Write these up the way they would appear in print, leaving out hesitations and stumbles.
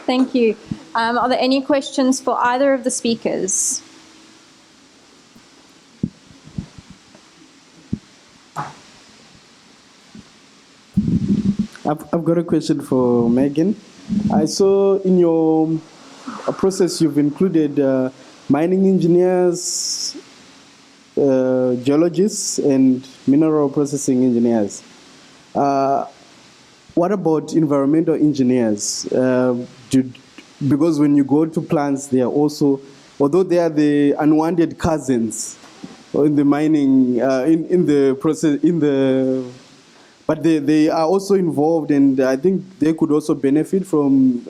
Thank you. Are there any questions for either of the speakers? I've got a question for Megan. I saw in your process you've included mining engineers, geologists, and mineral processing engineers. What about environmental engineers? Because when you go to plants, they are also, although they are the unwanted cousins in the mining, in the process, but they are also involved, and I think they could also benefit from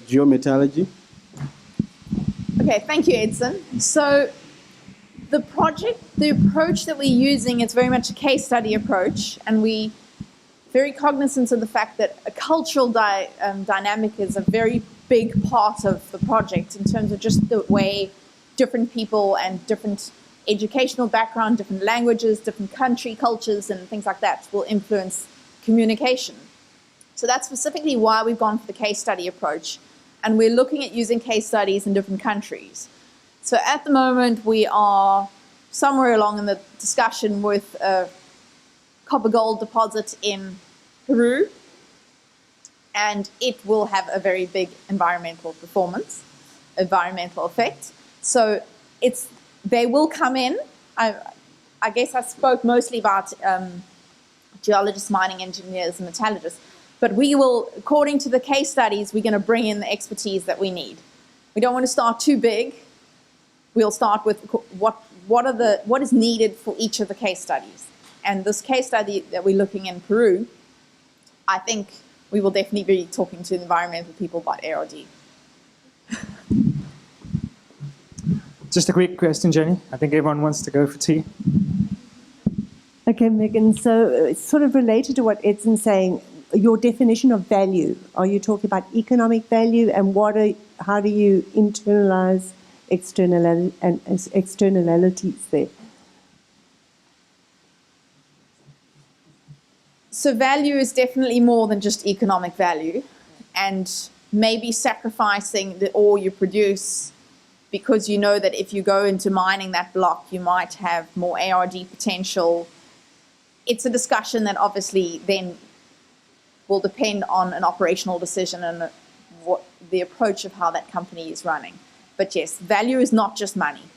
geometallurgy. Okay, thank you, Edson. So the approach that we're using is very much a case study approach, and we very cognizant of the fact that a cultural dynamic is a very big part of the project in terms of just the way different people and different educational background, different languages, different country cultures and things like that will influence communication. So that's specifically why we've gone for the case study approach, and we're looking at using case studies in different countries. So at the moment we are somewhere along in the discussion with a copper gold deposit in Peru, and it will have a very big environmental effect. So they will come in. I guess I spoke mostly about geologists, mining engineers, and metallurgists, but we will, according to the case studies, we're going to bring in the expertise that we need. We don't want to start too big. We'll start with what is needed for each of the case studies. And this case study that we're looking in Peru, I think we will definitely be talking to environmental people about ARD. Just a quick question, Jenny. I think everyone wants to go for tea. Okay, Megan, so it's sort of related to what Edson's saying. Your definition of value, are you talking about economic value, and how do you internalize externalities there? So value is definitely more than just economic value, and maybe sacrificing the ore you produce because you know that if you go into mining that block, you might have more ARD potential. It's a discussion that obviously then will depend on an operational decision and what the approach of how that company is running. But yes, value is not just money.